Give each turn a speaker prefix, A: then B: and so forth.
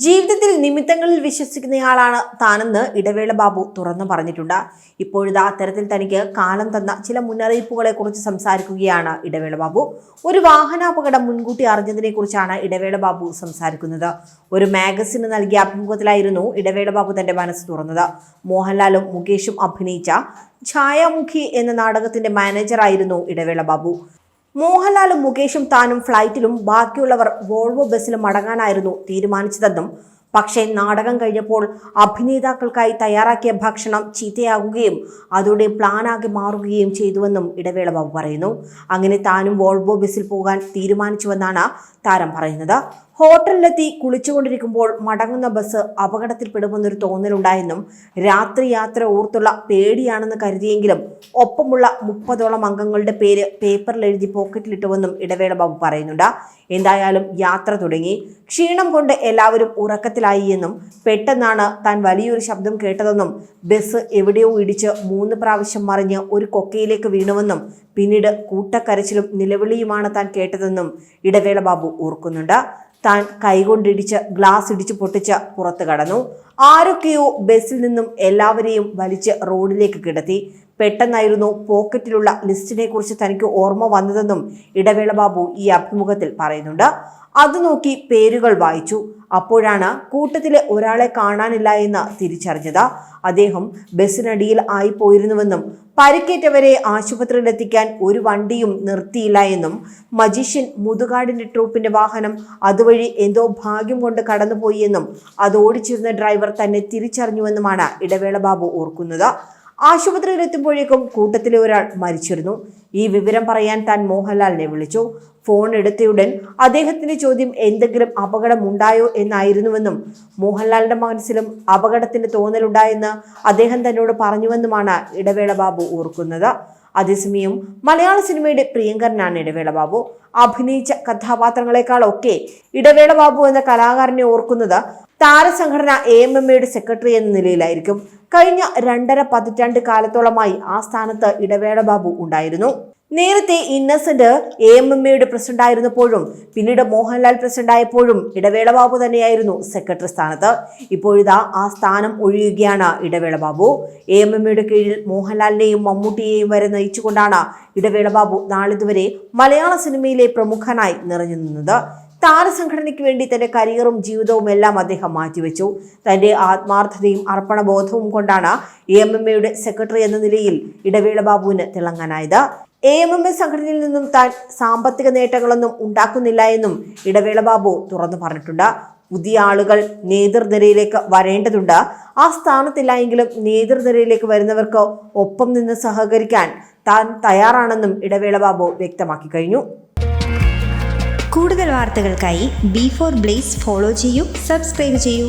A: ജീവിതത്തിൽ നിമിത്തങ്ങളിൽ വിശ്വസിക്കുന്നയാളാണ് താനെന്ന് ഇടവേള ബാബു തുറന്നു പറഞ്ഞിട്ടുണ്ട്. ഇപ്പോഴിതാ അത്തരത്തിൽ തനിക്ക് കാലം തന്ന ചില മുന്നറിയിപ്പുകളെ കുറിച്ച് സംസാരിക്കുകയാണ് ഇടവേള ബാബു. ഒരു വാഹനാപകടം മുൻകൂട്ടി അറിഞ്ഞതിനെ കുറിച്ചാണ് ഇടവേള ബാബു സംസാരിക്കുന്നത്. ഒരു മാഗസിന് നൽകിയ അഭിമുഖത്തിലായിരുന്നു ഇടവേള ബാബു തന്റെ മനസ്സ് തുറന്നത്. മോഹൻലാലും മുകേഷും അഭിനയിച്ച ഛായാമുഖി എന്ന നാടകത്തിന്റെ മാനേജറായിരുന്നു ഇടവേള ബാബു. മോഹൻലാലും മുകേഷും താനും ഫ്ലൈറ്റിലും ബാക്കിയുള്ളവർ വോൾവോ ബസ്സിലും മടങ്ങാനായിരുന്നു തീരുമാനിച്ചതെന്നും, പക്ഷേ നാടകം കഴിഞ്ഞപ്പോൾ അഭിനേതാക്കൾക്കായി തയ്യാറാക്കിയ ഭക്ഷണം ചീത്തയാകുകയും അതോടെ പ്ലാനാകെ മാറുകയും ചെയ്തുവെന്നും ഇടവേള ബാബു പറയുന്നു. അങ്ങനെ താനും വോൾവോ ബസ്സിൽ പോകാൻ തീരുമാനിച്ചുവെന്നാണ് താരം പറയുന്നത്. ഹോട്ടലിലെത്തി കുളിച്ചുകൊണ്ടിരിക്കുമ്പോൾ മടങ്ങുന്ന ബസ് അപകടത്തിൽപ്പെടുമെന്നൊരു തോന്നലുണ്ടായെന്നും, രാത്രി യാത്ര ഓർത്തുള്ള പേടിയാണെന്ന് കരുതിയെങ്കിലും ഒപ്പമുള്ള 30ഓളം അംഗങ്ങളുടെ പേര് പേപ്പറിൽ എഴുതി പോക്കറ്റിലിട്ടുവെന്നും ഇടവേള ബാബു പറയുന്നുണ്ട്. എന്തായാലും യാത്ര തുടങ്ങി. ക്ഷീണം കൊണ്ട് എല്ലാവരും ഉറക്കത്തിലായി എന്നും, പെട്ടെന്നാണ് താൻ വലിയൊരു ശബ്ദം കേട്ടതെന്നും, ബസ് എവിടെയോ ഇടിച്ച് 3 പ്രാവശ്യം മറിഞ്ഞ് ഒരു കൊക്കയിലേക്ക് വീണുവെന്നും, പിന്നീട് കൂട്ടക്കരച്ചിലും നിലവിളിയുമാണ് താൻ കേട്ടതെന്നും ഇടവേള ബാബു ഓർക്കുന്നുണ്ട്. താൻ കൈകൊണ്ടിടിച്ച് ഗ്ലാസ് ഇടിച്ചു പൊട്ടിച്ച് പുറത്തു കടന്നു. ആരൊക്കെയോ ബസ്സിൽ നിന്നും എല്ലാവരെയും വലിച്ച് റോഡിലേക്ക് കിടത്തി. പെട്ടെന്നായിരുന്നു പോക്കറ്റിലുള്ള ലിസ്റ്റിനെ കുറിച്ച് തനിക്ക് ഓർമ്മ വന്നതെന്നും ഇടവേള ബാബു ഈ അഭിമുഖത്തിൽ പറയുന്നുണ്ട്. അത് നോക്കി പേരുകൾ വായിച്ചു. അപ്പോഴാണ് കൂട്ടത്തിലെ ഒരാളെ കാണാനില്ല എന്ന് തിരിച്ചറിഞ്ഞത്. അദ്ദേഹം ബസ്സിനടിയിൽ ആയിപ്പോയിരുന്നുവെന്നും, പരിക്കേറ്റവരെ ആശുപത്രിയിലെത്തിക്കാൻ ഒരു വണ്ടിയും നിർത്തിയില്ല എന്നും, മജീഷ്യൻ മുതുകാടിന്റെ ട്രൂപ്പിന്റെ വാഹനം അതുവഴി എന്തോ ഭാഗ്യം കൊണ്ട് കടന്നുപോയി എന്നും, അത് ഓടിച്ചിരുന്ന ഡ്രൈവർ തന്നെ തിരിച്ചറിഞ്ഞുവെന്നുമാണ് ഇടവേള ബാബു ഓർക്കുന്നത്. ആശുപത്രിയിലെത്തുമ്പോഴേക്കും കൂട്ടത്തിലെ ഒരാൾ മരിച്ചിരുന്നു. ഈ വിവരം പറയാൻ താൻ മോഹൻലാലിനെ വിളിച്ചു. ഫോൺ എടുത്തയുടൻ അദ്ദേഹത്തിന്റെ ചോദ്യം എന്തെങ്കിലും അപകടം ഉണ്ടായോ എന്നായിരുന്നുവെന്നും, മോഹൻലാലിന്റെ മനസ്സിലും അപകടത്തിന്റെ തോന്നലുണ്ടായെന്ന് അദ്ദേഹം തന്നോട് പറഞ്ഞുവെന്നുമാണ് ഇടവേള ബാബു ഓർക്കുന്നത്. അതേസമയം മലയാള സിനിമയുടെ പ്രിയങ്കരനാണ് ഇടവേള ബാബു. അഭിനയിച്ച കഥാപാത്രങ്ങളെക്കാളൊക്കെ ഇടവേള ബാബു എന്ന കലാകാരനെ ഓർക്കുന്നത് താരസംഘടന AMMയുടെ സെക്രട്ടറി എന്ന നിലയിലായിരിക്കും. കഴിഞ്ഞ 2.5 പതിറ്റാണ്ട് കാലത്തോളമായി ആ സ്ഥാനത്ത് ഇടവേള ബാബു ഉണ്ടായിരുന്നു. നേരത്തെ ഇന്നസെന്റ് AMMയുടെ പ്രസിഡന്റ് ആയിരുന്നപ്പോഴും പിന്നീട് മോഹൻലാൽ പ്രസിഡന്റ് ആയപ്പോഴും ഇടവേള ബാബു തന്നെയായിരുന്നു സെക്രട്ടറി സ്ഥാനത്ത്. ഇപ്പോഴിതാ ആ സ്ഥാനം ഒഴിയുകയാണ് ഇടവേള ബാബു. AMMയുടെ കീഴിൽ മോഹൻലാലിനെയും മമ്മൂട്ടിയെയും വരെ നയിച്ചുകൊണ്ടാണ് ഇടവേള ബാബു നാളിതുവരെ മലയാള സിനിമയിലെ പ്രമുഖനായി നിറഞ്ഞു നിന്നത്. താരസംഘടനയ്ക്ക് വേണ്ടി തന്റെ കരിയറും ജീവിതവും എല്ലാം അദ്ദേഹം മാറ്റിവെച്ചു. തന്റെ ആത്മാർത്ഥതയും അർപ്പണബോധവും കൊണ്ടാണ് AMMയുടെ സെക്രട്ടറി എന്ന നിലയിൽ ഇടവേള ബാബുവിന് തിളങ്ങാനായത്. AMM സംഘടനയിൽ നിന്നും താൻ സാമ്പത്തിക നേട്ടങ്ങളൊന്നും ഉണ്ടാക്കുന്നില്ല എന്നും ഇടവേള ബാബു തുറന്നു പറഞ്ഞിട്ടുണ്ട്. പുതിയ ആളുകൾ നേതൃനിരയിലേക്ക് വരേണ്ടതുണ്ട്. ആ സ്ഥാനത്തില്ല എങ്കിലും നേതൃനിരയിലേക്ക് വരുന്നവർക്ക് ഒപ്പം നിന്ന് സഹകരിക്കാൻ താൻ തയ്യാറാണെന്നും ഇടവേള ബാബു വ്യക്തമാക്കി കഴിഞ്ഞു.
B: കൂടുതൽ വാർത്തകൾക്കായി B4 Blaze ഫോളോ ചെയ്യൂ, സബ്സ്ക്രൈബ് ചെയ്യൂ.